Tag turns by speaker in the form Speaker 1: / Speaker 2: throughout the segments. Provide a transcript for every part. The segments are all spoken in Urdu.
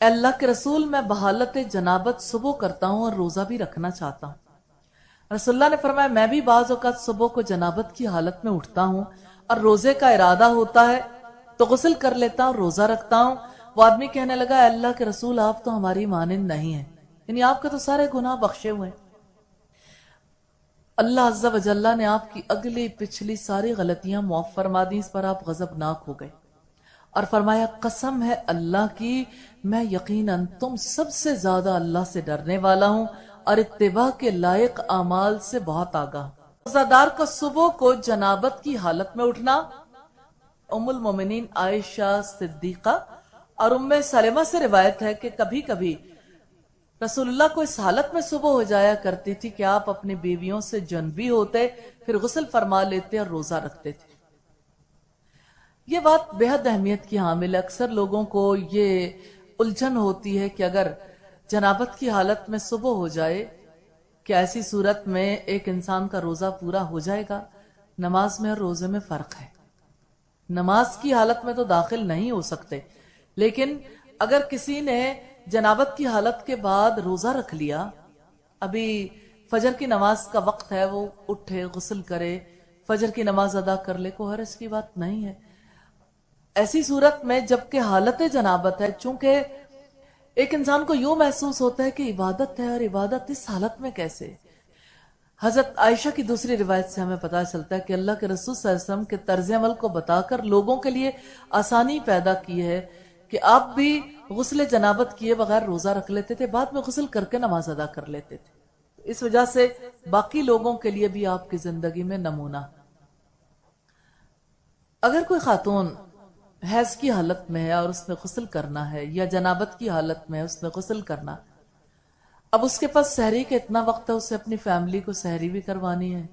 Speaker 1: اے اللہ کے رسول میں بحالت جنابت صبح کرتا ہوں اور روزہ بھی رکھنا چاہتا ہوں۔ رسول اللہ نے فرمایا میں بھی بعض اوقات صبح کو جنابت کی حالت میں اٹھتا ہوں اور روزے کا ارادہ ہوتا ہے تو غسل کر لیتا ہوں، روزہ رکھتا ہوں۔ وہ آدمی کہنے لگا اے اللہ کے رسول آپ تو ہماری مانند نہیں ہیں، یعنی آپ کے تو سارے گناہ بخشے ہوئے ہیں۔ اللہ عز و جل نے آپ کی اگلی پچھلی ساری غلطیاں معاف فرما دی، اس پر آپ غضبناک ہو گئے اور فرمایا قسم ہے اللہ کی میں یقیناً تم سب سے زیادہ اللہ سے ڈرنے والا ہوں اور اتباع کے لائق اعمال سے بہت آگاہ ہوں۔ روزہ دار کا صبح کو جنابت کی حالت میں اٹھنا، ام المومنین عائشہ صدیقہ اور ام سلمہ سے روایت ہے کہ کبھی کبھی رسول اللہ کو اس حالت میں صبح ہو جایا کرتی تھی کہ آپ اپنی بیویوں سے جنبی ہوتے، پھر غسل فرما لیتے اور روزہ رکھتے تھے۔ یہ بات بے حد اہمیت کی حامل ہے۔ اکثر لوگوں کو یہ الجھن ہوتی ہے کہ اگر جنابت کی حالت میں صبح ہو جائے کہ ایسی صورت میں ایک انسان کا روزہ پورا ہو جائے گا۔ نماز میں اور روزے میں فرق ہے۔ نماز کی حالت میں تو داخل نہیں ہو سکتے، لیکن اگر کسی نے جنابت کی حالت کے بعد روزہ رکھ لیا، ابھی فجر کی نماز کا وقت ہے، وہ اٹھے غسل کرے فجر کی نماز ادا کر لے، کوئی حرج کی بات نہیں ہے۔ ایسی صورت میں جبکہ حالت جنابت ہے، چونکہ ایک انسان کو یوں محسوس ہوتا ہے کہ عبادت ہے اور عبادت اس حالت میں کیسے۔ حضرت عائشہ کی دوسری روایت سے ہمیں پتہ چلتا ہے کہ اللہ کے رسول صلی اللہ علیہ وسلم کے طرز عمل کو بتا کر لوگوں کے لیے آسانی پیدا کی ہے کہ آپ بھی غسل جنابت کیے بغیر روزہ رکھ لیتے تھے، بعد میں غسل کر کے نماز ادا کر لیتے تھے۔ اس وجہ سے باقی لوگوں کے لیے بھی آپ کی زندگی میں نمونہ۔ اگر کوئی خاتون حیض کی حالت میں ہے اور اس نے غسل کرنا ہے، یا جنابت کی حالت میں ہے اس نے غسل کرنا، اب اس کے پاس سحری کا اتنا وقت ہے، اسے اپنی فیملی کو سحری بھی کروانی ہے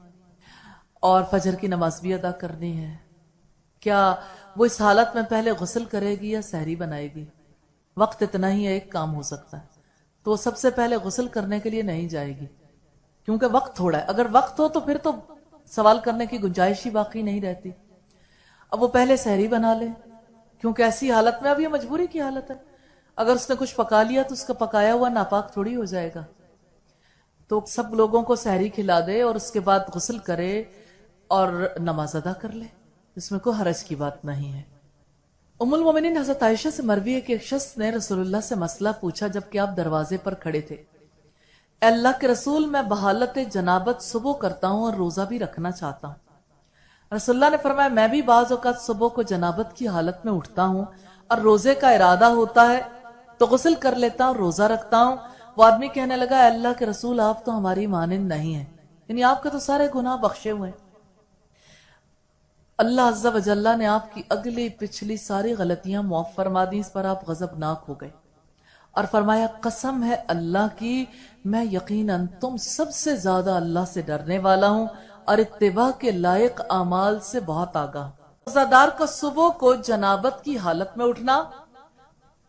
Speaker 1: اور فجر کی نماز بھی ادا کرنی ہے، کیا وہ اس حالت میں پہلے غسل کرے گی یا سحری بنائے گی؟ وقت اتنا ہی ایک کام ہو سکتا ہے، تو وہ سب سے پہلے غسل کرنے کے لیے نہیں جائے گی کیونکہ وقت تھوڑا ہے۔ اگر وقت ہو تو پھر تو سوال کرنے کی گنجائش ہی باقی نہیں رہتی۔ اب وہ پہلے سحری بنا لے، کیونکہ ایسی حالت میں اب یہ مجبوری کی حالت ہے، اگر اس نے کچھ پکا لیا تو اس کا پکایا ہوا ناپاک تھوڑی ہو جائے گا، تو سب لوگوں کو سحری کھلا دے اور اس کے بعد غسل کرے اور نماز ادا کر لے، اس میں کوئی حرج کی بات نہیں ہے۔ ام المومنین حضرت عائشہ سے مروی ہے کہ ایک شخص نے رسول اللہ سے مسئلہ پوچھا جبکہ آپ دروازے پر کھڑے تھے، اے اللہ کے رسول میں بحالت جنابت صبح کرتا ہوں اور روزہ بھی رکھنا چاہتا ہوں۔ رسول اللہ نے فرمایا میں بھی بعض اوقات صبح کو جنابت کی حالت میں اٹھتا ہوں اور روزے کا ارادہ ہوتا ہے تو غسل کر لیتا ہوں، روزہ رکھتا ہوں۔ وہ آدمی کہنے لگا اے اللہ کے رسول آپ تو ہماری مانند نہیں ہیں، یعنی آپ کے تو سارے گناہ بخشے ہوئے ہیں۔ اللہ عز و جل نے آپ کی اگلی پچھلی ساری غلطیاں معاف فرما دی، اس پر آپ غضبناک ہو گئے اور فرمایا قسم ہے اللہ کی میں یقیناً تم سب سے زیادہ اللہ سے ڈرنے والا ہوں اور اتباع کے لائق اعمال سے بہت آگاہ۔ روزہ دار کا صبح کو جنابت کی حالت میں اٹھنا،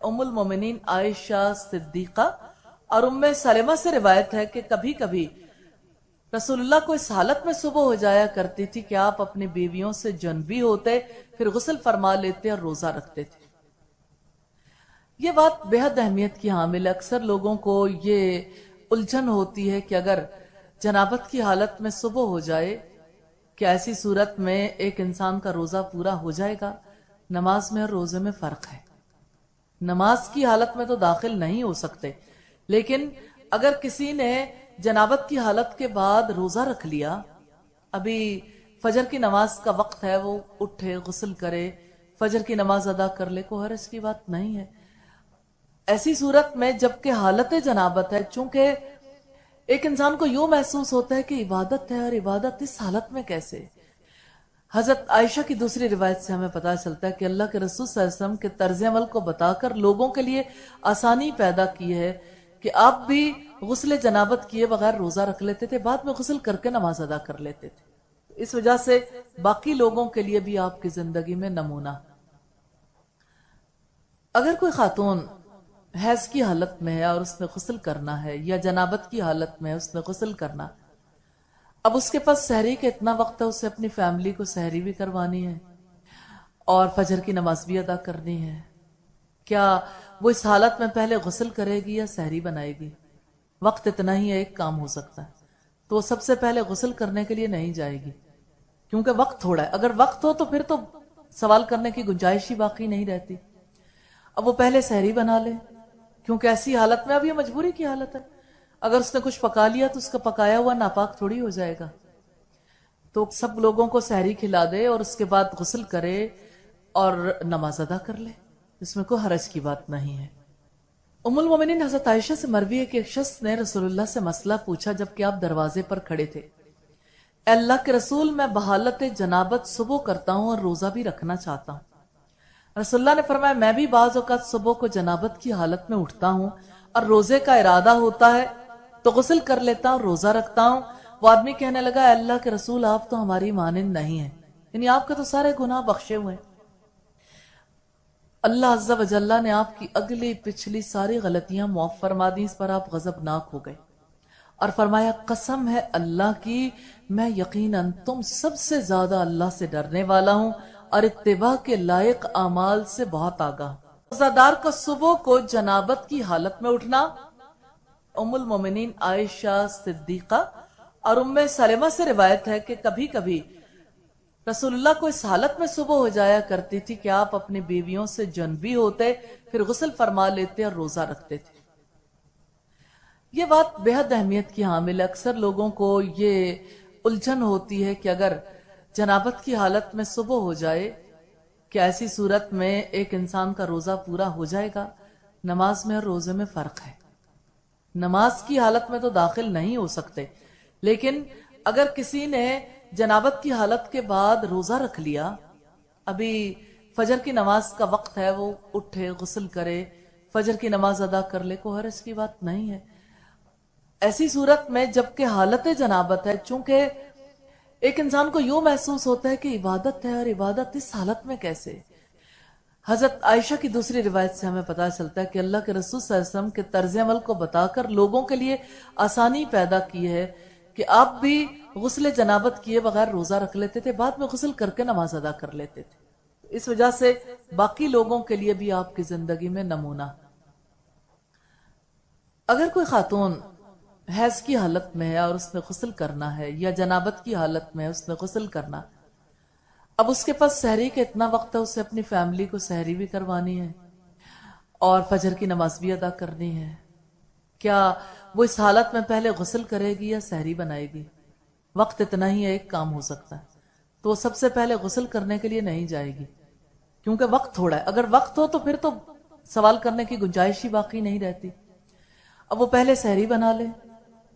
Speaker 1: ام المومنین عائشہ صدیقہ اور ام سلمہ سے روایت ہے کہ کبھی کبھی رسول اللہ کو اس حالت میں صبح ہو جایا کرتی تھی کہ آپ اپنی بیویوں سے جنبی ہوتے، پھر غسل فرما لیتے اور روزہ رکھتے تھے۔ یہ بات بے حد اہمیت کی حامل ہے۔ اکثر لوگوں کو یہ الجھن ہوتی ہے کہ اگر جنابت کی حالت میں صبح ہو جائے کہ ایسی صورت میں ایک انسان کا روزہ پورا ہو جائے گا۔ نماز میں اور روزے میں فرق ہے۔ نماز کی حالت میں تو داخل نہیں ہو سکتے، لیکن اگر کسی نے جنابت کی حالت کے بعد روزہ رکھ لیا، ابھی فجر کی نماز کا وقت ہے، وہ اٹھے غسل کرے فجر کی نماز ادا کر لے، کوئی حرج کی بات نہیں ہے۔ ایسی صورت میں جبکہ حالت جنابت ہے، چونکہ ایک انسان کو یوں محسوس ہوتا ہے کہ عبادت ہے اور عبادت اس حالت میں کیسے۔ حضرت عائشہ کی دوسری روایت سے ہمیں پتہ چلتا ہے کہ اللہ کے رسول صلی اللہ علیہ وسلم کے طرز عمل کو بتا کر لوگوں کے لیے آسانی پیدا کی ہے کہ آپ بھی غسل جنابت کیے بغیر روزہ رکھ لیتے تھے، بعد میں غسل کر کے نماز ادا کر لیتے تھے۔ اس وجہ سے باقی لوگوں کے لیے بھی آپ کی زندگی میں نمونہ۔ اگر کوئی خاتون حیض کی حالت میں ہے اور اس نے غسل کرنا ہے، یا جنابت کی حالت میں ہے اس نے غسل کرنا، اب اس کے پاس سحری کا اتنا وقت ہے، اسے اپنی فیملی کو سحری بھی کروانی ہے اور فجر کی نماز بھی ادا کرنی ہے، کیا وہ اس حالت میں پہلے غسل کرے گی یا سحری بنائے گی؟ وقت اتنا ہی ہے، ایک کام ہو سکتا ہے، تو وہ سب سے پہلے غسل کرنے کے لیے نہیں جائے گی کیونکہ وقت تھوڑا ہے۔ اگر وقت ہو تو پھر تو سوال کرنے کی گنجائش ہی باقی نہیں رہتی۔ اب وہ پہلے سحری بنا لے، کیونکہ ایسی حالت میں اب یہ مجبوری کی حالت ہے، اگر اس نے کچھ پکا لیا تو اس کا پکایا ہوا ناپاک تھوڑی ہو جائے گا۔ تو سب لوگوں کو سحری کھلا دے اور اس کے بعد غسل کرے اور نماز ادا کر لے، اس میں کوئی حرج کی بات نہیں ہے۔ ام المومنین حضرت عائشہ سے مروی ہے کہ ایک شخص نے رسول اللہ سے مسئلہ پوچھا جبکہ آپ دروازے پر کھڑے تھے، اے اللہ کے رسول، میں بحالت جنابت صبح کرتا ہوں اور روزہ بھی رکھنا چاہتا ہوں۔ رسول اللہ نے فرمایا میں بھی بعض اوقات صبح کو جنابت کی حالت میں اٹھتا ہوں اور روزے کا ارادہ ہوتا ہے تو غسل کر لیتا ہوں، روزہ رکھتا ہوں۔ وہ آدمی کہنے لگا اے اللہ کے رسول، آپ تو ہماری مانند نہیں ہیں، یعنی آپ کے تو سارے گناہ بخشے ہوئے ہیں۔ اللہ عز و جل نے آپ کی اگلی پچھلی ساری غلطیاں معاف فرما دی، اس پر آپ غضبناک ہو گئے اور فرمایا قسم ہے اللہ کی، میں یقیناً تم سب سے زیادہ اللہ سے ڈرنے والا ہوں اور اتباع کے لائق اعمال سے بہت آگاہ۔ روزہ دار کا صبح کو جنابت کی حالت میں اٹھنا، ام المومنین عائشہ صدیقہ اور ام سلمہ سے روایت ہے کہ کبھی کبھی رسول اللہ کو اس حالت میں صبح ہو جایا کرتی تھی کہ آپ اپنی بیویوں سے جنبی ہوتے، پھر غسل فرما لیتے اور روزہ رکھتے تھے۔ یہ بات بے حد اہمیت کی حامل ہے۔ اکثر لوگوں کو یہ الجھن ہوتی ہے کہ اگر جنابت کی حالت میں صبح ہو جائے کہ ایسی صورت میں ایک انسان کا روزہ پورا ہو جائے گا۔ نماز میں اور روزے میں فرق ہے۔ نماز کی حالت میں تو داخل نہیں ہو سکتے، لیکن اگر کسی نے جنابت کی حالت کے بعد روزہ رکھ لیا، ابھی فجر کی نماز کا وقت ہے، وہ اٹھے غسل کرے، فجر کی نماز ادا کر لے، کوئی حرج کی بات نہیں ہے۔ ایسی صورت میں جبکہ حالت جنابت ہے، چونکہ ایک انسان کو یوں محسوس ہوتا ہے کہ عبادت ہے اور عبادت اس حالت میں کیسے؟ حضرت عائشہ کی دوسری روایت سے ہمیں پتہ چلتا ہے کہ اللہ کے رسول صلی اللہ علیہ وسلم کے طرز عمل کو بتا کر لوگوں کے لیے آسانی پیدا کی ہے کہ آپ بھی غسل جنابت کیے بغیر روزہ رکھ لیتے تھے، بعد میں غسل کر کے نماز ادا کر لیتے تھے۔ اس وجہ سے باقی لوگوں کے لیے بھی آپ کی زندگی میں نمونہ۔ اگر کوئی خاتون حیض کی حالت میں ہے اور اس نے غسل کرنا ہے، یا جنابت کی حالت میں ہے اس نے غسل کرنا، اب اس کے پاس سحری کا اتنا وقت ہے، اسے اپنی فیملی کو سحری بھی کروانی ہے اور فجر کی نماز بھی ادا کرنی ہے، کیا وہ اس حالت میں پہلے غسل کرے گی یا سحری بنائے گی؟ وقت اتنا ہی ہے، ایک کام ہو سکتا ہے، تو وہ سب سے پہلے غسل کرنے کے لیے نہیں جائے گی کیونکہ وقت تھوڑا ہے۔ اگر وقت ہو تو پھر تو سوال کرنے کی گنجائش ہی باقی نہیں رہتی۔ اب وہ پہلے سحری بنا لے،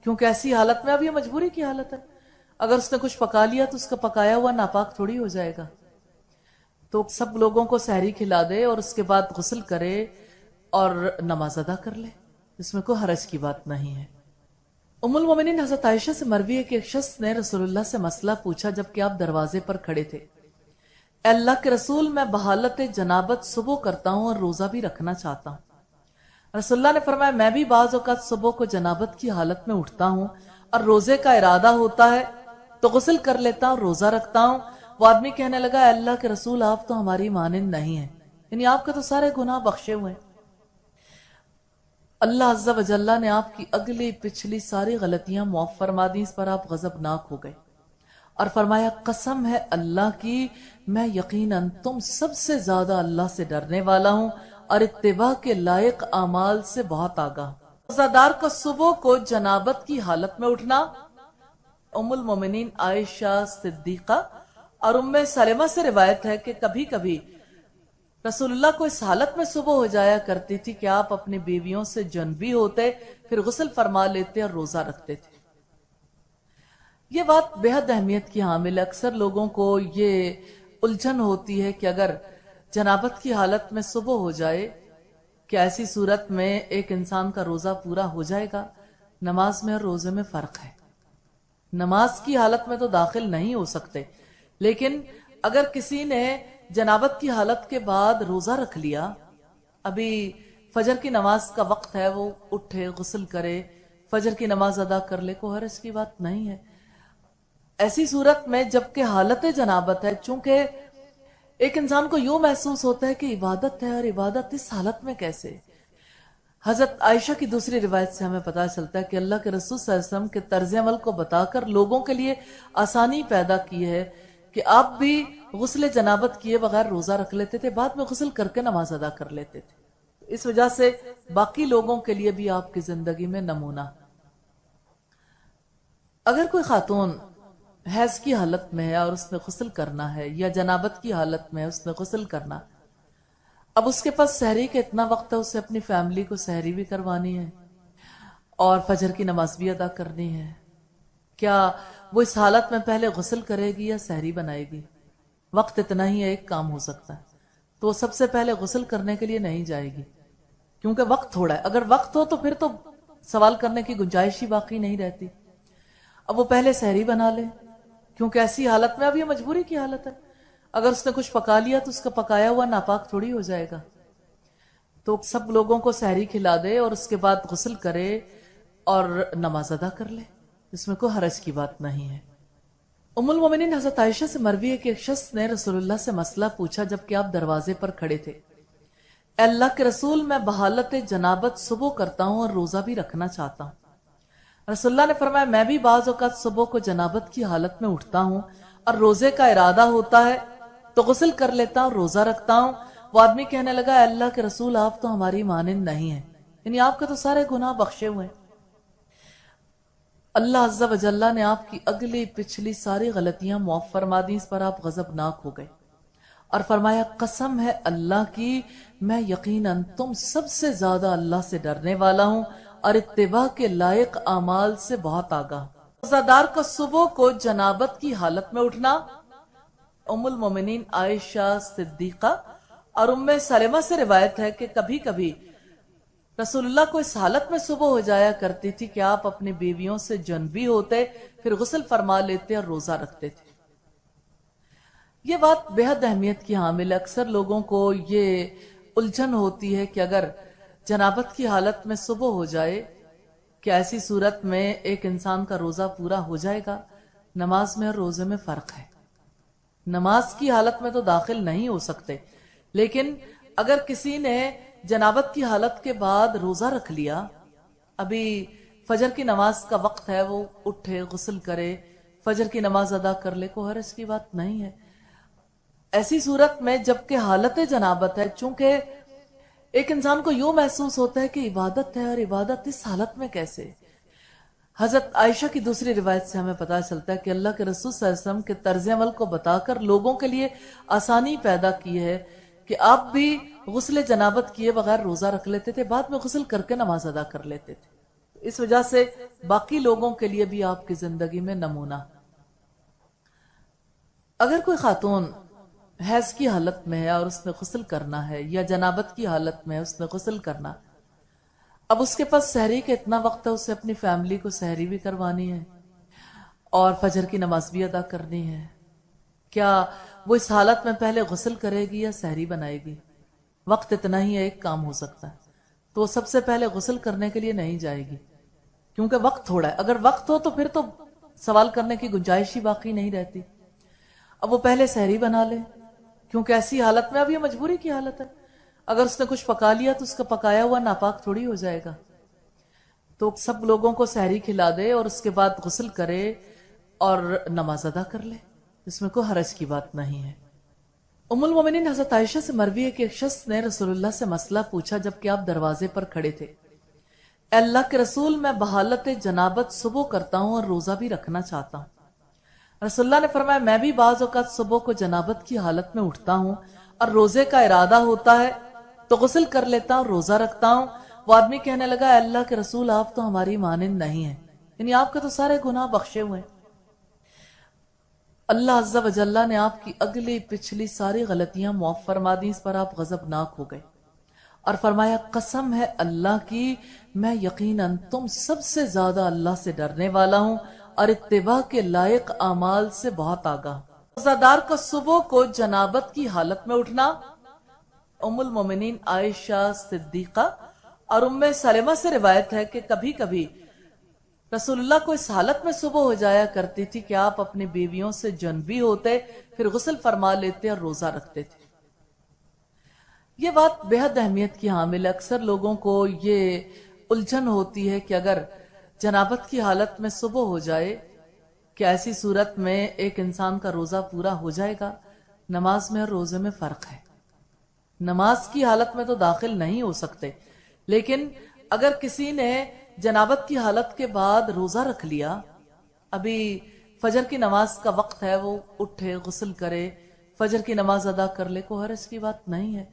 Speaker 1: کیونکہ ایسی حالت میں اب یہ مجبوری کی حالت ہے، اگر اس نے کچھ پکا لیا تو اس کا پکایا ہوا ناپاک تھوڑی ہو جائے گا۔ تو سب لوگوں کو سحری کھلا دے اور اس کے بعد غسل کرے اور نماز ادا کر لے، اس میں کوئی حرج کی بات نہیں ہے۔ ام المومنین حضرت عائشہ سے مروی ہے کہ ایک شخص نے رسول اللہ سے مسئلہ پوچھا جبکہ آپ دروازے پر کھڑے تھے، اے اللہ کے رسول، میں بحالت جنابت صبح کرتا ہوں اور روزہ بھی رکھنا چاہتا ہوں۔ رسول اللہ نے فرمایا میں بھی بعض اوقات صبح کو جنابت کی حالت میں اٹھتا ہوں اور روزے کا ارادہ ہوتا ہے تو غسل کر لیتا ہوں، روزہ رکھتا ہوں۔ وہ آدمی کہنے لگا اے اللہ کے رسول، آپ تو ہماری مانند نہیں ہیں، یعنی آپ کے تو سارے گناہ بخشے ہوئے ہیں۔ اللہ عز و جل نے آپ کی اگلی پچھلی ساری غلطیاں معاف فرما دی، اس پر آپ غضبناک ہو گئے اور فرمایا قسم ہے اللہ کی، میں یقیناً تم سب سے زیادہ اللہ سے ڈرنے والا ہوں اور اتباع کے لائق اعمال سے بہت آگاہ۔ روزہ دار کا صبح کو جنابت کی حالت میں اٹھنا، ام المومنین عائشہ صدیقہ اور ام سلمہ سے روایت ہے کہ کبھی کبھی رسول اللہ کو اس حالت میں صبح ہو جایا کرتی تھی کہ آپ اپنی بیویوں سے جنبی ہوتے، پھر غسل فرما لیتے اور روزہ رکھتے تھے۔ یہ بات بے حد اہمیت کی حامل ہے۔ اکثر لوگوں کو یہ الجھن ہوتی ہے کہ اگر جنابت کی حالت میں صبح ہو جائے کہ ایسی صورت میں ایک انسان کا روزہ پورا ہو جائے گا۔ نماز میں اور روزے میں فرق ہے۔ نماز کی حالت میں تو داخل نہیں ہو سکتے، لیکن اگر کسی نے جنابت کی حالت کے بعد روزہ رکھ لیا، ابھی فجر کی نماز کا وقت ہے، وہ اٹھے غسل کرے، فجر کی نماز ادا کر لے، کوئی حرج کی بات نہیں ہے۔ ایسی صورت میں جبکہ حالت جنابت ہے، چونکہ ایک انسان کو یوں محسوس ہوتا ہے کہ عبادت ہے اور عبادت اس حالت میں کیسے؟ حضرت عائشہ کی دوسری روایت سے ہمیں پتہ چلتا ہے کہ اللہ کے رسول صلی اللہ علیہ وسلم کے طرز عمل کو بتا کر لوگوں کے لیے آسانی پیدا کی ہے کہ آپ بھی غسل جنابت کیے بغیر روزہ رکھ لیتے تھے، بعد میں غسل کر کے نماز ادا کر لیتے تھے۔ اس وجہ سے باقی لوگوں کے لیے بھی آپ کی زندگی میں نمونہ۔ اگر کوئی خاتون حیض کی حالت میں ہے اور اس نے غسل کرنا ہے، یا جنابت کی حالت میں ہے اس نے غسل کرنا، اب اس کے پاس سحری کا اتنا وقت ہے، اسے اپنی فیملی کو سحری بھی کروانی ہے اور فجر کی نماز بھی ادا کرنی ہے، کیا وہ اس حالت میں پہلے غسل کرے گی یا سحری بنائے گی؟ وقت اتنا ہی ایک کام ہو سکتا ہے، تو وہ سب سے پہلے غسل کرنے کے لیے نہیں جائے گی، کیونکہ وقت تھوڑا ہے۔ اگر وقت ہو تو پھر تو سوال کرنے کی گنجائش ہی باقی نہیں رہتی۔ اب وہ پہلے سحری بنا لے، کیونکہ ایسی حالت میں اب یہ مجبوری کی حالت ہے، اگر اس نے کچھ پکا لیا تو اس کا پکایا ہوا ناپاک تھوڑی ہو جائے گا، تو سب لوگوں کو سحری کھلا دے اور اس کے بعد غسل کرے اور نماز ادا کر لے، اس میں کوئی حرج کی بات نہیں ہے۔ ام المومنین حضرت عائشہ سے مروی ہے کہ ایک شخص نے رسول اللہ سے مسئلہ پوچھا جبکہ آپ دروازے پر کھڑے تھے، اے اللہ کے رسول، میں بحالت جنابت صبح کرتا ہوں اور روزہ بھی رکھنا چاہتا ہوں۔ رسول اللہ نے فرمایا میں بھی بعض اوقات صبح کو جنابت کی حالت میں اٹھتا ہوں اور روزے کا ارادہ ہوتا ہے تو غسل کر لیتا ہوں، روزہ رکھتا ہوں۔ وہ آدمی کہنے لگا اے اللہ کے رسول، آپ تو ہماری مانند نہیں ہیں، یعنی آپ کے تو سارے گناہ بخشے ہوئے ہیں۔ اللہ عز و جل نے آپ کی اگلی پچھلی ساری غلطیاں معاف فرما دی، اس پر آپ غضبناک ہو گئے اور فرمایا قسم ہے اللہ کی، میں یقیناً تم سب سے زیادہ اللہ سے ڈرنے والا ہوں اور اتباع کے لائق اعمال سے بہت آگاہ۔ روزہ دار کا صبح کو جنابت کی حالت میں اٹھنا، ام المومنین عائشہ صدیقہ اور ام سلمہ سے روایت ہے کہ کبھی کبھی رسول اللہ کو اس حالت میں صبح ہو جایا کرتی تھی کہ آپ اپنی بیویوں سے جنبی ہوتے، پھر غسل فرما لیتے اور روزہ رکھتے تھے۔ یہ بات بے حد اہمیت کی حامل ہے۔ اکثر لوگوں کو یہ الجھن ہوتی ہے کہ اگر جنابت کی حالت میں صبح ہو جائے، کہ ایسی صورت میں ایک انسان کا روزہ پورا ہو جائے گا؟ نماز میں اور روزے میں فرق ہے۔ نماز کی حالت میں تو داخل نہیں ہو سکتے، لیکن اگر کسی نے جنابت کی حالت کے بعد روزہ رکھ لیا، ابھی فجر کی نماز کا وقت ہے، وہ اٹھے غسل کرے فجر کی نماز ادا کر لے، کوئی حرج کی بات نہیں ہے۔ ایسی صورت میں جبکہ حالت جنابت ہے، چونکہ ایک انسان کو یوں محسوس ہوتا ہے کہ عبادت ہے، اور عبادت اس حالت میں کیسے؟ حضرت عائشہ کی دوسری روایت سے ہمیں پتہ چلتا ہے کہ اللہ کے رسول صلی اللہ علیہ وسلم کے طرز عمل کو بتا کر لوگوں کے لیے آسانی پیدا کی ہے کہ آپ بھی غسل جنابت کیے بغیر روزہ رکھ لیتے تھے، بعد میں غسل کر کے نماز ادا کر لیتے تھے، اس وجہ سے باقی لوگوں کے لیے بھی آپ کی زندگی میں نمونہ۔ اگر کوئی خاتون حیض کی حالت میں ہے اور اس نے غسل کرنا ہے، یا جنابت کی حالت میں ہے اس نے غسل کرنا، اب اس کے پاس سحری کا اتنا وقت ہے، اسے اپنی فیملی کو سحری بھی کروانی ہے اور فجر کی نماز بھی ادا کرنی ہے، کیا وہ اس حالت میں پہلے غسل کرے گی یا سحری بنائے گی؟ وقت اتنا ہی ایک کام ہو سکتا ہے، تو وہ سب سے پہلے غسل کرنے کے لیے نہیں جائے گی، کیونکہ وقت تھوڑا ہے۔ اگر وقت ہو تو پھر تو سوال کرنے کی گنجائش ہی باقی نہیں رہتی۔ اب وہ پہلے سحری بنا لے، کیونکہ ایسی حالت میں اب یہ مجبوری کی حالت ہے، اگر اس نے کچھ پکا لیا تو اس کا پکایا ہوا ناپاک تھوڑی ہو جائے گا، تو سب لوگوں کو سحری کھلا دے اور اس کے بعد غسل کرے اور نماز ادا کر لے، اس میں کوئی حرج کی بات نہیں ہے۔ ام المومنین حضرت عائشہ سے مروی ہے کہ ایک شخص نے رسول اللہ سے مسئلہ پوچھا جبکہ آپ دروازے پر کھڑے تھے، اے اللہ کے رسول، میں بحالت جنابت صبح کرتا ہوں اور روزہ بھی رکھنا چاہتا ہوں۔ رسول اللہ نے فرمایا میں بھی بعض اوقات صبح کو جنابت کی حالت میں اٹھتا ہوں اور روزے کا ارادہ ہوتا ہے تو غسل کر لیتا ہوں، روزہ رکھتا ہوں۔ وہ آدمی کہنے لگا اے اللہ کے رسول، آپ تو ہماری مانند نہیں ہیں، یعنی آپ کے تو سارے گناہ بخشے ہوئے ہیں۔ اللہ عز و جل نے آپ کی اگلی پچھلی ساری غلطیاں معاف فرما دی، اس پر آپ غضبناک ہو گئے اور فرمایا قسم ہے اللہ کی، میں یقیناً تم سب سے زیادہ اللہ سے ڈرنے والا ہوں اور اتباع کے لائق اعمال سے بہت آگاہ۔ روزہ دار کا صبح کو جنابت کی حالت میں اٹھنا، ام المومنین عائشہ صدیقہ اور ام سلمہ سے روایت ہے کہ کبھی کبھی رسول اللہ کو اس حالت میں صبح ہو جایا کرتی تھی کہ آپ اپنی بیویوں سے جنبی ہوتے، پھر غسل فرما لیتے اور روزہ رکھتے تھے۔ یہ بات بہت اہمیت کی حامل ہے۔ اکثر لوگوں کو یہ الجھن ہوتی ہے کہ اگر جنابت کی حالت میں صبح ہو جائے کہ ایسی صورت میں ایک انسان کا روزہ پورا ہو جائے گا۔ نماز میں اور روزے میں فرق ہے۔ نماز کی حالت میں تو داخل نہیں ہو سکتے، لیکن اگر کسی نے جنابت کی حالت کے بعد روزہ رکھ لیا، ابھی فجر کی نماز کا وقت ہے، وہ اٹھے غسل کرے فجر کی نماز ادا کر لے، کوئی حرج کی بات نہیں ہے۔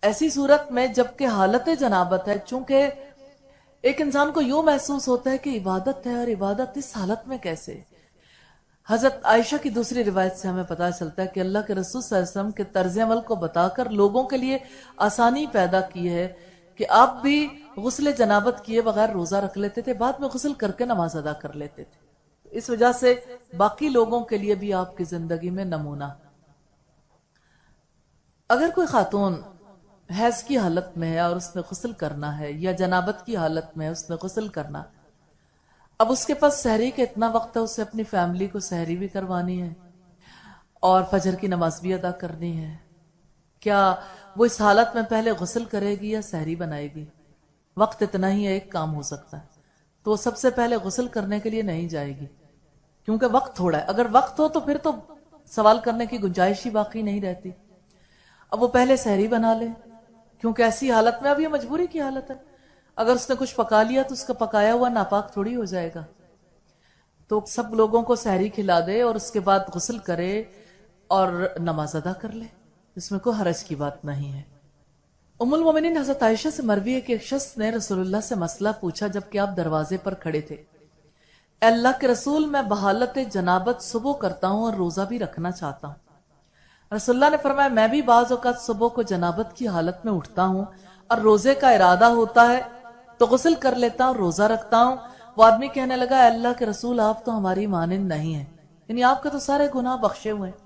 Speaker 1: ایسی صورت میں جبکہ حالت جنابت ہے، چونکہ ایک انسان کو یوں محسوس ہوتا ہے کہ عبادت ہے، اور عبادت اس حالت میں کیسے؟ حضرت عائشہ کی دوسری روایت سے ہمیں پتہ چلتا ہے کہ اللہ کے رسول صلی اللہ علیہ وسلم کے طرز عمل کو بتا کر لوگوں کے لیے آسانی پیدا کی ہے کہ آپ بھی غسل جنابت کیے بغیر روزہ رکھ لیتے تھے، بعد میں غسل کر کے نماز ادا کر لیتے تھے۔ اس وجہ سے باقی لوگوں کے لیے بھی آپ کی زندگی میں نمونہ۔ اگر کوئی خاتون حیض کی حالت میں ہے اور اس نے غسل کرنا ہے، یا جنابت کی حالت میں ہے اس نے غسل کرنا، اب اس کے پاس سحری کا اتنا وقت ہے، اسے اپنی فیملی کو سحری بھی کروانی ہے اور فجر کی نماز بھی ادا کرنی ہے، کیا وہ اس حالت میں پہلے غسل کرے گی یا سحری بنائے گی؟ وقت اتنا ہی ہے، ایک کام ہو سکتا ہے، تو وہ سب سے پہلے غسل کرنے کے لیے نہیں جائے گی، کیونکہ وقت تھوڑا ہے۔ اگر وقت ہو تو پھر تو سوال کرنے کی گنجائش ہی باقی نہیں رہتی۔ اب وہ پہلے سحری بنا لے، کیونکہ ایسی حالت میں اب یہ مجبوری کی حالت ہے، اگر اس نے کچھ پکا لیا تو اس کا پکایا ہوا ناپاک تھوڑی ہو جائے گا، تو سب لوگوں کو سحری کھلا دے اور اس کے بعد غسل کرے اور نماز ادا کر لے، اس میں کوئی حرج کی بات نہیں ہے۔ ام المومنین حضرت عائشہ سے مروی ہے کہ ایک شخص نے رسول اللہ سے مسئلہ پوچھا جبکہ آپ دروازے پر کھڑے تھے، اے اللہ کے رسول، میں بحالت جنابت صبح کرتا ہوں اور روزہ بھی رکھنا چاہتا ہوں۔ رسول اللہ نے فرمایا، میں بھی بعض اوقات صبح کو جنابت کی حالت میں اٹھتا ہوں اور روزے کا ارادہ ہوتا ہے تو غسل کر لیتا ہوں، روزہ رکھتا ہوں۔ وہ آدمی کہنے لگا، اے اللہ کے رسول، آپ تو ہماری مانند نہیں ہیں، یعنی آپ کے تو سارے گناہ بخشے ہوئے ہیں۔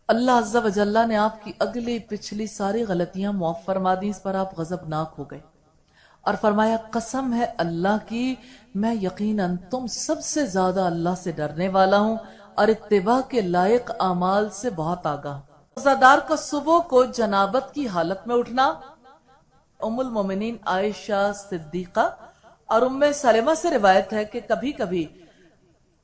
Speaker 1: اللہ عز و جل نے آپ کی اگلی پچھلی ساری غلطیاں معاف فرما دی، اس پر آپ غضبناک ہو گئے اور فرمایا، قسم ہے اللہ کی، میں یقیناً تم سب سے زیادہ اللہ سے ڈرنے والا ہوں اور اتباع کے لائق اعمال سے بہت آگاہ۔ روزہ دار کا صبح کو جنابت کی حالت میں اٹھنا، ام المومنین عائشہ صدیقہ اور ام سلمہ سے روایت ہے کہ کبھی کبھی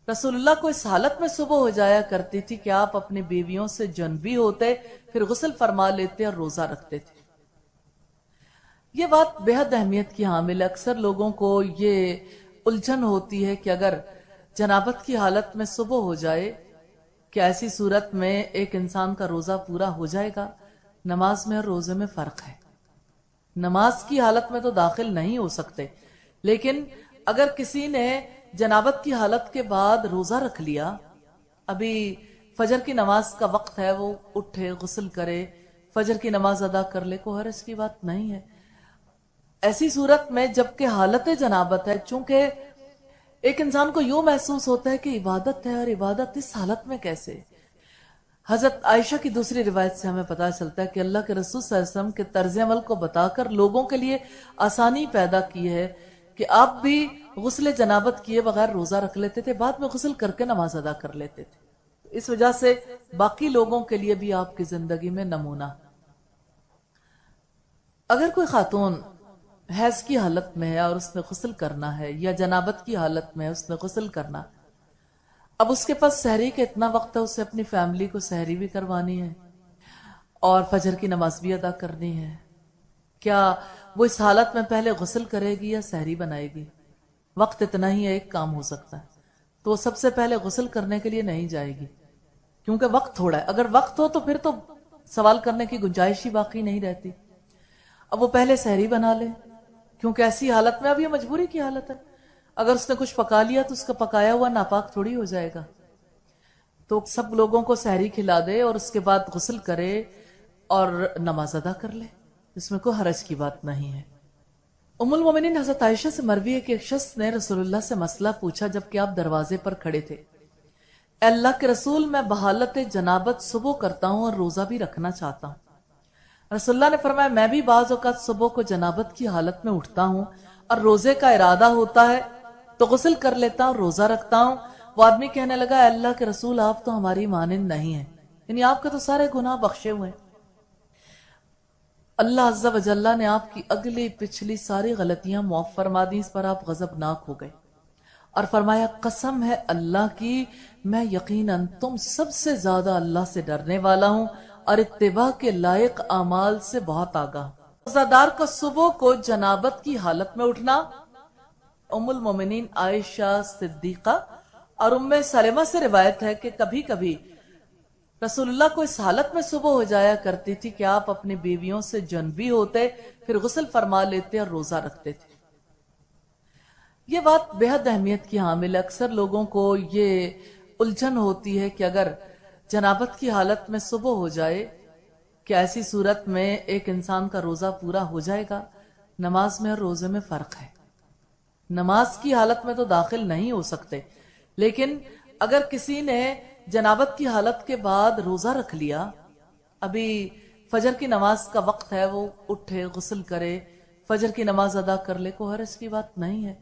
Speaker 1: رسول اللہ کو اس حالت میں صبح ہو جایا کرتی تھی کہ آپ اپنی بیویوں سے جنبی ہوتے، پھر غسل فرما لیتے اور روزہ رکھتے تھے۔ یہ بات بہت اہمیت کی حامل ہے۔ اکثر لوگوں کو یہ الجھن ہوتی ہے کہ اگر جنابت کی حالت میں صبح ہو جائے کہ ایسی صورت میں ایک انسان کا روزہ پورا ہو جائے گا۔ نماز میں اور روزے میں فرق ہے۔ نماز کی حالت میں تو داخل نہیں ہو سکتے، لیکن اگر کسی نے جنابت کی حالت کے بعد روزہ رکھ لیا، ابھی فجر کی نماز کا وقت ہے، وہ اٹھے غسل کرے فجر کی نماز ادا کر لے، کوئی حرج کی بات نہیں ہے۔ ایسی صورت میں جبکہ حالت جنابت ہے، چونکہ ایک انسان کو یوں محسوس ہوتا ہے کہ عبادت ہے، اور عبادت اس حالت میں کیسے؟ حضرت عائشہ کی دوسری روایت سے ہمیں پتہ چلتا ہے کہ اللہ کے رسول صلی اللہ علیہ وسلم کے طرز عمل کو بتا کر لوگوں کے لیے آسانی پیدا کی ہے کہ آپ بھی غسل جنابت کیے بغیر روزہ رکھ لیتے تھے، بعد میں غسل کر کے نماز ادا کر لیتے تھے۔ اس وجہ سے باقی لوگوں کے لیے بھی آپ کی زندگی میں نمونہ۔ اگر کوئی خاتون حیض کی حالت میں ہے اور اس نے غسل کرنا ہے، یا جنابت کی حالت میں ہے اس نے غسل کرنا، اب اس کے پاس سحری کا اتنا وقت ہے، اسے اپنی فیملی کو سحری بھی کروانی ہے اور فجر کی نماز بھی ادا کرنی ہے، کیا وہ اس حالت میں پہلے غسل کرے گی یا سحری بنائے گی؟ وقت اتنا ہی ہے، ایک کام ہو سکتا ہے، تو وہ سب سے پہلے غسل کرنے کے لیے نہیں جائے گی، کیونکہ وقت تھوڑا ہے۔ اگر وقت ہو تو پھر تو سوال کرنے کی گنجائش ہی باقی نہیں رہتی۔ اب وہ پہلے سحری بنا لے، کیونکہ ایسی حالت میں اب یہ مجبوری کی حالت ہے، اگر اس نے کچھ پکا لیا تو اس کا پکایا ہوا ناپاک تھوڑی ہو جائے گا، تو سب لوگوں کو سحری کھلا دے اور اس کے بعد غسل کرے اور نماز ادا کر لے، اس میں کوئی حرج کی بات نہیں ہے۔ ام المومنین حضرت عائشہ سے مروی ہے کہ ایک شخص نے رسول اللہ سے مسئلہ پوچھا جبکہ آپ دروازے پر کھڑے تھے، اے اللہ کے رسول، میں بحالت جنابت صبح کرتا ہوں اور روزہ بھی رکھنا چاہتا ہوں۔ رسول اللہ نے فرمایا، میں بھی بعض اوقات صبح کو جنابت کی حالت میں اٹھتا ہوں اور روزے کا ارادہ ہوتا ہے تو غسل کر لیتا ہوں، روزہ رکھتا ہوں۔ وہ آدمی کہنے لگا، اے اللہ کے رسول، آپ تو ہماری مانند نہیں ہیں، یعنی آپ کے تو سارے گناہ بخشے ہوئے ہیں۔ اللہ عز و جل نے آپ کی اگلی پچھلی ساری غلطیاں معاف فرما دی، اس پر آپ غضبناک ہو گئے اور فرمایا قسم ہے اللہ کی میں یقیناً تم سب سے زیادہ اللہ سے ڈرنے والا ہوں اور اتباع کے لائق اعمال سے بہت آگاہ۔ روزہ دار کا صبح کو جنابت کی حالت میں اٹھنا ام المومنین عائشہ صدیقہ اور ام سلمہ سے روایت ہے کہ کبھی کبھی رسول اللہ کو اس حالت میں صبح ہو جایا کرتی تھی کہ آپ اپنی بیویوں سے جنبی ہوتے، پھر غسل فرما لیتے اور روزہ رکھتے تھے۔ یہ بات بے حد اہمیت کی حامل ہے۔ اکثر لوگوں کو یہ الجھن ہوتی ہے کہ اگر جنابت کی حالت میں صبح ہو جائے کہ ایسی صورت میں ایک انسان کا روزہ پورا ہو جائے گا۔ نماز میں اور روزے میں فرق ہے۔ نماز کی حالت میں تو داخل نہیں ہو سکتے، لیکن اگر کسی نے جنابت کی حالت کے بعد روزہ رکھ لیا، ابھی فجر کی نماز کا وقت ہے، وہ اٹھے غسل کرے فجر کی نماز ادا کر لے، کوئی حرج کی بات نہیں ہے۔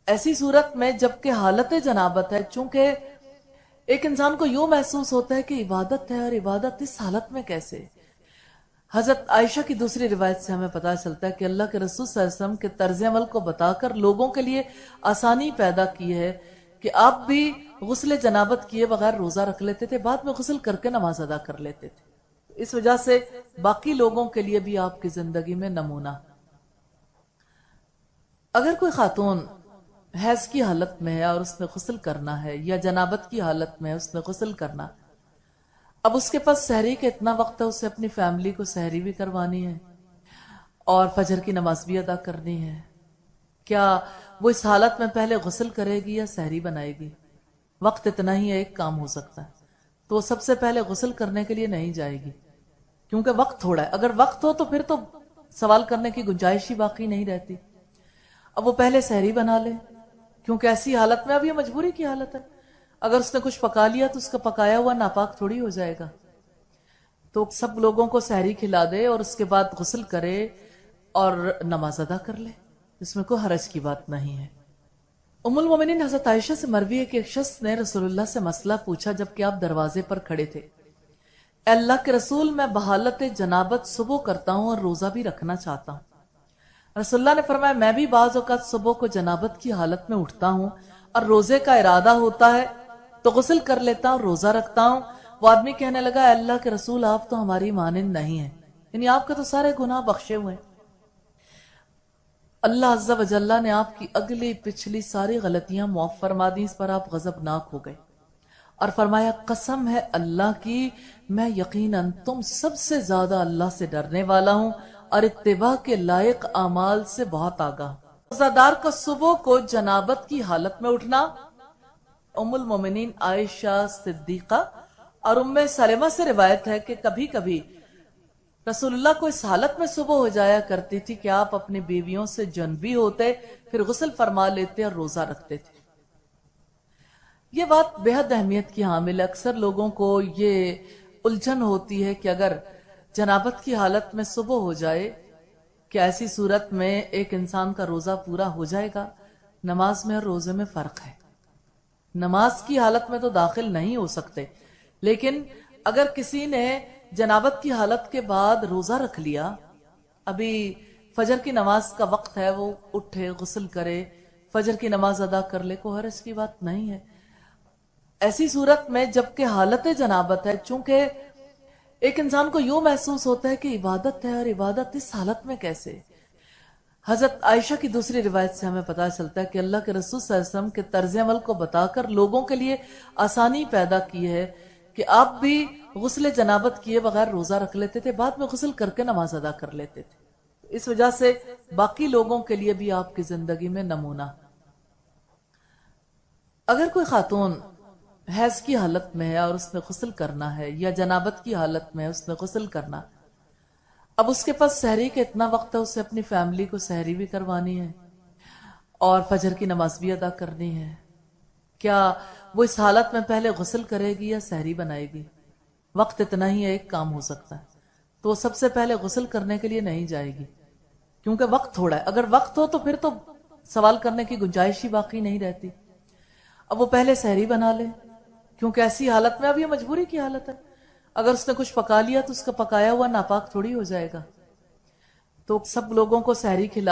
Speaker 1: ایسی صورت میں جبکہ حالت جنابت ہے، چونکہ ایک انسان کو یوں محسوس ہوتا ہے کہ عبادت ہے، اور عبادت اس حالت میں کیسے؟ حضرت عائشہ کی دوسری روایت سے ہمیں پتہ چلتا ہے کہ اللہ کے رسول صلی اللہ علیہ وسلم کے طرز عمل کو بتا کر لوگوں کے لیے آسانی پیدا کی ہے کہ آپ بھی غسل جنابت کیے بغیر روزہ رکھ لیتے تھے، بعد میں غسل کر کے نماز ادا کر لیتے تھے۔ اس وجہ سے باقی لوگوں کے لیے بھی آپ کی زندگی میں نمونہ۔ اگر کوئی خاتون حیض کی حالت میں ہے اور اس نے غسل کرنا ہے، یا جنابت کی حالت میں ہے اس نے غسل کرنا، اب اس کے پاس سحری کے اتنا وقت ہے، اسے اپنی فیملی کو سحری بھی کروانی ہے اور فجر کی نماز بھی ادا کرنی ہے، کیا وہ اس حالت میں پہلے غسل کرے گی یا سحری بنائے گی؟ وقت اتنا ہی ہے، ایک کام ہو سکتا ہے، تو وہ سب سے پہلے غسل کرنے کے لیے نہیں جائے گی، کیونکہ وقت تھوڑا ہے۔ اگر وقت ہو تو پھر تو سوال کرنے کی گنجائش ہی باقی نہیں رہتی۔ اب وہ پہلے سحری بنا لے، کیونکہ ایسی حالت میں اب یہ مجبوری کی حالت ہے، اگر اس نے کچھ پکا لیا تو اس کا پکایا ہوا ناپاک تھوڑی ہو جائے گا، تو سب لوگوں کو سحری کھلا دے اور اس کے بعد غسل کرے اور نماز ادا کر لے، اس میں کوئی حرج کی بات نہیں ہے۔ ام المومنین حضرت عائشہ سے مروی ہے کہ ایک شخص نے رسول اللہ سے مسئلہ پوچھا جبکہ آپ دروازے پر کھڑے تھے، اے اللہ کے رسول، میں بحالت جنابت صبح کرتا ہوں اور روزہ بھی رکھنا چاہتا ہوں۔ رسول اللہ نے فرمایا میں بھی بعض اوقات صبح کو جنابت کی حالت میں اٹھتا ہوں اور روزے کا ارادہ ہوتا ہے تو غسل کر لیتا ہوں، روزہ رکھتا ہوں۔ وہ آدمی کہنے لگا اے اللہ کے رسول، آپ تو ہماری مانند نہیں ہیں، یعنی آپ کے تو سارے گناہ بخشے ہوئے ہیں۔ اللہ عز و جل نے آپ کی اگلی پچھلی ساری غلطیاں معاف فرما دی، اس پر آپ غضبناک ہو گئے اور فرمایا قسم ہے اللہ کی میں یقیناً تم سب سے زیادہ اللہ سے ڈرنے والا ہوں اور اتباع کے لائق اعمال سے بہت آگاہ۔ روزہ دار کا صبح کو جنابت کی حالت میں اٹھنا ام المومنین عائشہ صدیقہ اور ام سلمہ سے روایت ہے کہ کبھی کبھی رسول اللہ کو اس حالت میں صبح ہو جایا کرتی تھی کہ آپ اپنی بیویوں سے جنبی ہوتے، پھر غسل فرما لیتے اور روزہ رکھتے تھے۔ یہ بات بے حد اہمیت کی حامل ہے۔ اکثر لوگوں کو یہ الجھن ہوتی ہے کہ اگر جنابت کی حالت میں صبح ہو جائے کہ ایسی صورت میں ایک انسان کا روزہ پورا ہو جائے گا۔ نماز میں اور روزے میں فرق ہے۔ نماز کی حالت میں تو داخل نہیں ہو سکتے، لیکن اگر کسی نے جنابت کی حالت کے بعد روزہ رکھ لیا، ابھی فجر کی نماز کا وقت ہے، وہ اٹھے غسل کرے فجر کی نماز ادا کر لے، کوئی حرج کی بات نہیں ہے۔ ایسی صورت میں جبکہ حالت جنابت ہے، چونکہ ایک انسان کو یوں محسوس ہوتا ہے کہ عبادت ہے، اور عبادت اس حالت میں کیسے؟ حضرت عائشہ کی دوسری روایت سے ہمیں پتہ چلتا ہے کہ اللہ کے رسول صلی اللہ علیہ وسلم کے طرز عمل کو بتا کر لوگوں کے لیے آسانی پیدا کی ہے کہ آپ بھی غسل جنابت کیے بغیر روزہ رکھ لیتے تھے، بعد میں غسل کر کے نماز ادا کر لیتے تھے۔ اس وجہ سے باقی لوگوں کے لیے بھی آپ کی زندگی میں نمونہ۔ اگر کوئی خاتون حیض کی حالت میں ہے اور اس نے غسل کرنا ہے، یا جنابت کی حالت میں ہے اس نے غسل کرنا، اب اس کے پاس سحری کے اتنا وقت ہے، اسے اپنی فیملی کو سحری بھی کروانی ہے اور فجر کی نماز بھی ادا کرنی ہے، کیا وہ اس حالت میں پہلے غسل کرے گی یا سحری بنائے گی؟ وقت اتنا ہی ہے، ایک کام ہو سکتا ہے، تو وہ سب سے پہلے غسل کرنے کے لیے نہیں جائے گی، کیونکہ وقت تھوڑا ہے۔ اگر وقت ہو تو پھر تو سوال کرنے کی گنجائش ہی باقی نہیں رہتی۔ اب وہ پہلے سحری بنا لے، کیونکہ ایسی حالت میں اب یہ مجبوری کی حالت ہے، اگر اس نے کچھ پکا لیا تو اس کا پکایا ہوا ناپاک تھوڑی ہو جائے گا. تو سب لوگوں کو سحری کھلا